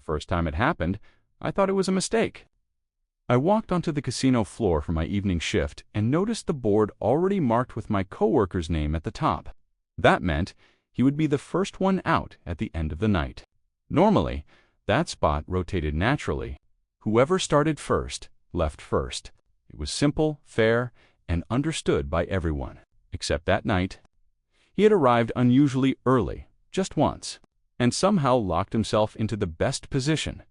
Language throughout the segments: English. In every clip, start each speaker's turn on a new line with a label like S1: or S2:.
S1: first time it happened, I thought it was a mistake. I walked onto the casino floor for my evening shift and noticed the board already marked with my coworker's name at the top. That meant he would be the first one out at the end of the night. Normally, that spot rotated naturally. Whoever started first, left first. It was simple, fair, and understood by everyone, except that night. He had arrived unusually early, just once, and somehow locked himself into the best position.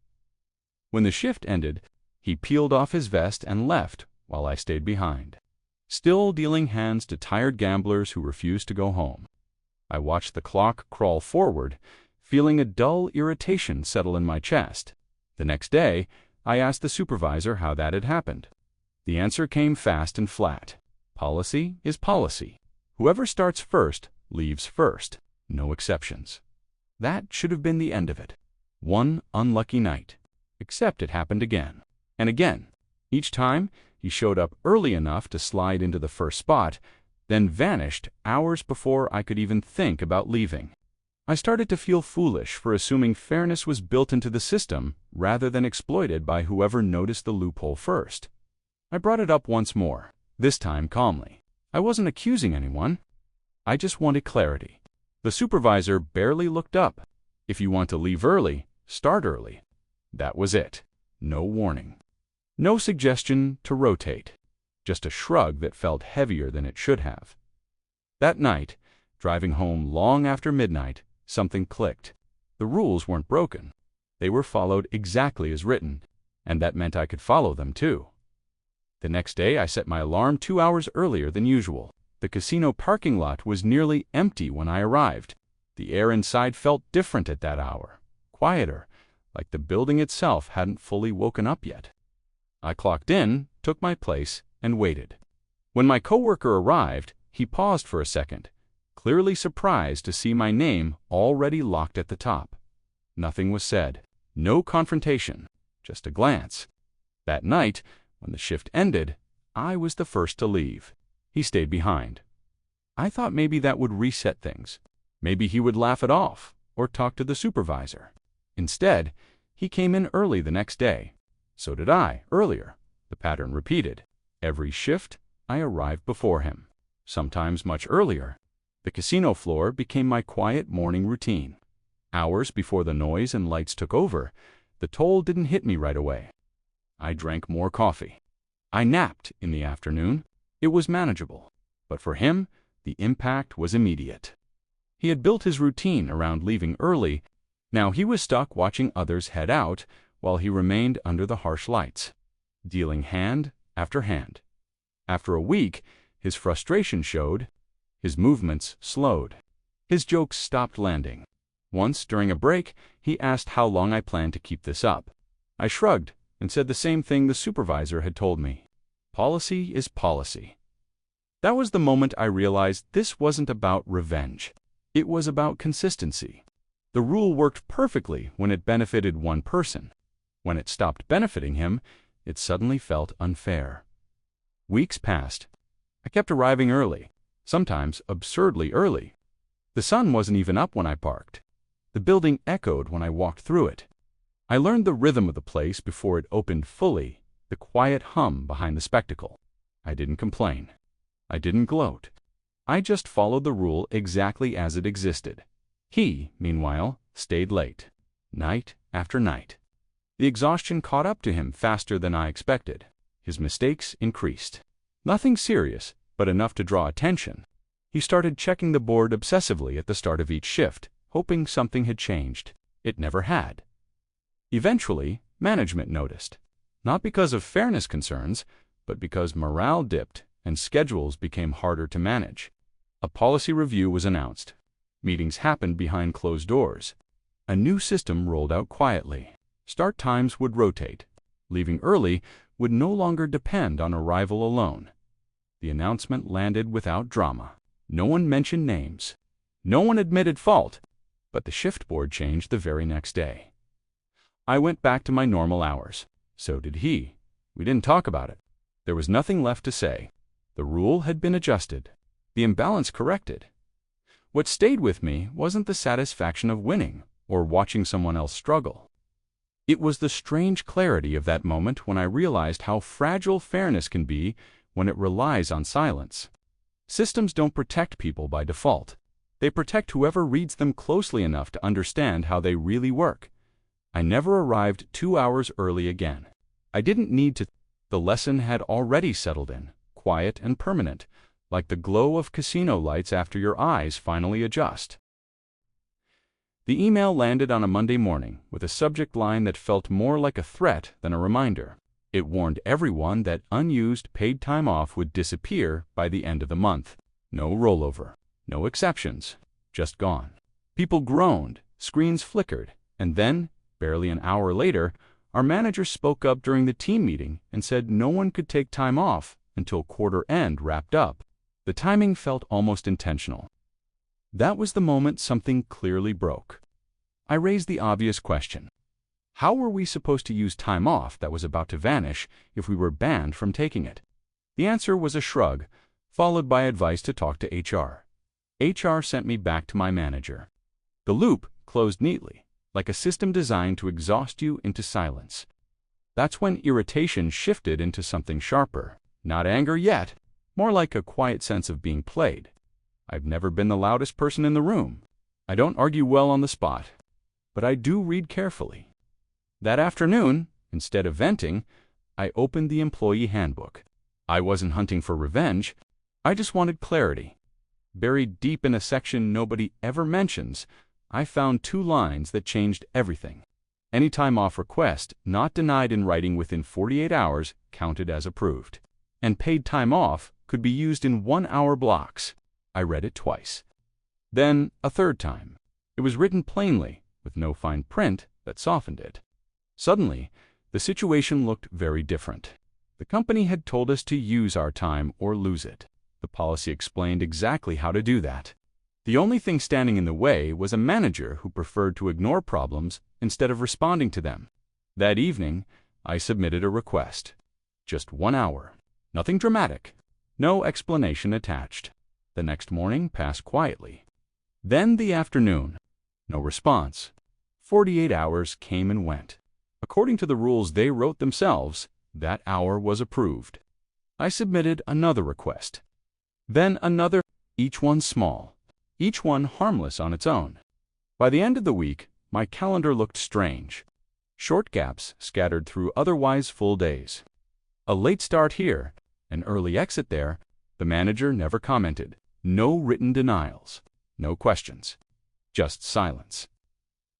S1: When the shift ended, he peeled off his vest and left while I stayed behind, still dealing hands to tired gamblers who refused to go home. I watched the clock crawl forward, feeling a dull irritation settle in my chest. The next day, I asked the supervisor how that had happened. The answer came fast and flat. Policy is policy. Whoever starts first leaves first. No exceptions. That should have been the end of it. One unlucky night. Except it happened again. And again. Each time, he showed up early enough to slide into the first spot, then vanished hours before I could even think about leaving. I started to feel foolish for assuming fairness was built into the system rather than exploited by whoever noticed the loophole first. I brought it up once more, this time calmly. I wasn't accusing anyone. I just wanted clarity. The supervisor barely looked up. If you want to leave early, start early. That was it. No warning. No suggestion to rotate. Just a shrug that felt heavier than it should have. That night, driving home long after midnight, something clicked. The rules weren't broken. They were followed exactly as written, and that meant I could follow them too. The next day, I set my alarm 2 hours earlier than usual. The casino parking lot was nearly empty when I arrived. The air inside felt different at that hour, quieter, like the building itself hadn't fully woken up yet. I clocked in, took my place, and waited. When my coworker arrived, he paused for a second, clearly surprised to see my name already locked at the top. Nothing was said. No confrontation, just a glance. That night, when the shift ended, I was the first to leave. He stayed behind. I thought maybe that would reset things. Maybe he would laugh it off or talk to the supervisor. Instead, he came in early the next day. So did I, earlier. The pattern repeated. Every shift, I arrived before him, sometimes much earlier. The casino floor became my quiet morning routine. Hours before the noise and lights took over, the toll didn't hit me right away. I drank more coffee. I napped in the afternoon. It was manageable. But for him, the impact was immediate. He had built his routine around leaving early. Now he was stuck watching others head out while he remained under the harsh lights, dealing hand after hand. After a week, his frustration showed. His movements slowed. His jokes stopped landing. Once, during a break, he asked how long I planned to keep this up. I shrugged and said the same thing the supervisor had told me. Policy is policy. That was the moment I realized this wasn't about revenge. It was about consistency. The rule worked perfectly when it benefited one person. When it stopped benefiting him, it suddenly felt unfair. Weeks passed. I kept arriving early, sometimes absurdly early. The sun wasn't even up when I parked. The building echoed when I walked through it. I learned the rhythm of the place before it opened fully, the quiet hum behind the spectacle. I didn't complain. I didn't gloat. I just followed the rule exactly as it existed. He, meanwhile, stayed late, night after night. The exhaustion caught up to him faster than I expected. His mistakes increased. Nothing serious, but enough to draw attention. He started checking the board obsessively at the start of each shift, hoping something had changed. It never had. Eventually, management noticed. Not because of fairness concerns, but because morale dipped and schedules became harder to manage. A policy review was announced. Meetings happened behind closed doors. A new system rolled out quietly. Start times would rotate. Leaving early would no longer depend on arrival alone. The announcement landed without drama. No one mentioned names. No one admitted fault. But the shift board changed the very next day. I went back to my normal hours. So did he. We didn't talk about it. There was nothing left to say. The rule had been adjusted. The imbalance corrected. What stayed with me wasn't the satisfaction of winning or watching someone else struggle. It was the strange clarity of that moment when I realized how fragile fairness can be when it relies on silence. Systems don't protect people by default. They protect whoever reads them closely enough to understand how they really work. I never arrived 2 hours early again. I didn't need to. The lesson had already settled in, quiet and permanent, like the glow of casino lights after your eyes finally adjust. The email landed on a Monday morning with a subject line that felt more like a threat than a reminder. It warned everyone that unused paid time off would disappear by the end of the month. No rollover, no exceptions, just gone. People groaned, screens flickered, and then, barely an hour later, our manager spoke up during the team meeting and said no one could take time off until quarter end wrapped up. The timing felt almost intentional. That was the moment something clearly broke. I raised the obvious question. How were we supposed to use time off that was about to vanish if we were banned from taking it? The answer was a shrug, followed by advice to talk to HR. HR sent me back to my manager. The loop closed neatly, like a system designed to exhaust you into silence. That's when irritation shifted into something sharper. Not anger yet, more like a quiet sense of being played. I've never been the loudest person in the room. I don't argue well on the spot, but I do read carefully. That afternoon, instead of venting, I opened the employee handbook. I wasn't hunting for revenge. I just wanted clarity. Buried deep in a section nobody ever mentions, I found 2 lines that changed everything. Any time off request not denied in writing within 48 hours counted as approved. And paid time off could be used in 1-hour blocks. I read it twice. Then a third time. It was written plainly, with no fine print that softened it. Suddenly, the situation looked very different. The company had told us to use our time or lose it. The policy explained exactly how to do that. The only thing standing in the way was a manager who preferred to ignore problems instead of responding to them. That evening, I submitted a request. Just 1 hour. Nothing dramatic. No explanation attached. The next morning passed quietly. Then the afternoon. No response. 48 hours came and went. According to the rules they wrote themselves, that hour was approved. I submitted another request. Then another, each one small, each one harmless on its own. By the end of the week, my calendar looked strange. Short gaps scattered through otherwise full days. A late start here, an early exit there. The manager never commented. No written denials. No questions. Just silence.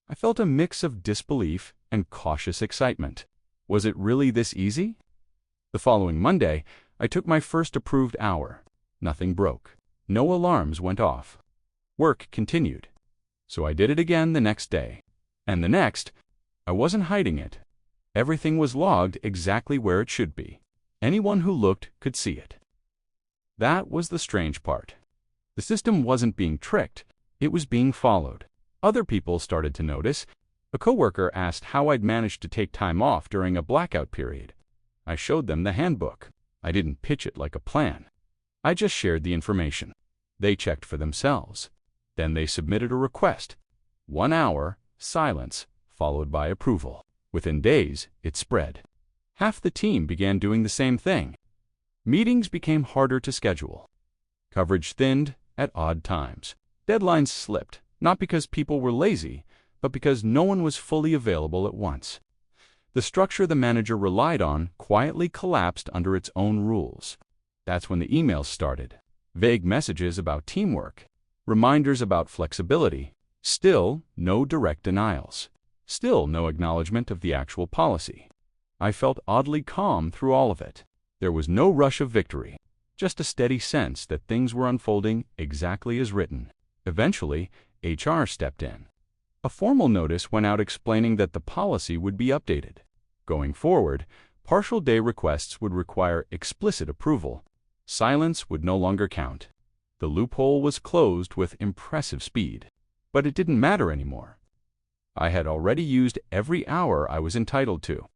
S1: I felt a mix of disbelief and cautious excitement. Was it really this easy? The following Monday, I took my first approved hour. Nothing broke. No alarms went off. Work continued. So I did it again the next day. And the next. I wasn't hiding it. Everything was logged exactly where it should be. Anyone who looked could see it. That was the strange part. The system wasn't being tricked. It was being followed. Other people started to notice. A coworker asked how I'd managed to take time off during a blackout period. I showed them the handbook. I didn't pitch it like a plan. I just shared the information. They checked for themselves. Then they submitted a request. 1 hour, silence, followed by approval. Within days, it spread. Half the team began doing the same thing. Meetings became harder to schedule. Coverage thinned at odd times. Deadlines slipped, not because people were lazy, but because no one was fully available at once. The structure the manager relied on quietly collapsed under its own rules. That's when the emails started. Vague messages about teamwork. Reminders about flexibility. Still no direct denials. Still no acknowledgement of the actual policy. I felt oddly calm through all of it. There was no rush of victory, just a steady sense that things were unfolding exactly as written. Eventually, HR stepped in. A formal notice went out explaining that the policy would be updated. Going forward, partial day requests would require explicit approval. Silence would no longer count. The loophole was closed with impressive speed. But it didn't matter anymore. I had already used every hour I was entitled to.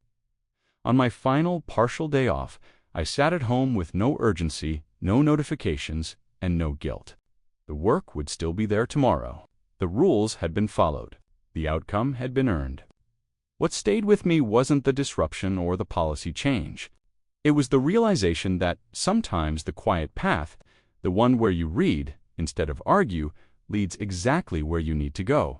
S1: On my final partial day off, I sat at home with no urgency, no notifications, and no guilt. The work would still be there tomorrow. The rules had been followed. The outcome had been earned. What stayed with me wasn't the disruption or the policy change. It was the realization that sometimes the quiet path, the one where you read instead of argue, leads exactly where you need to go.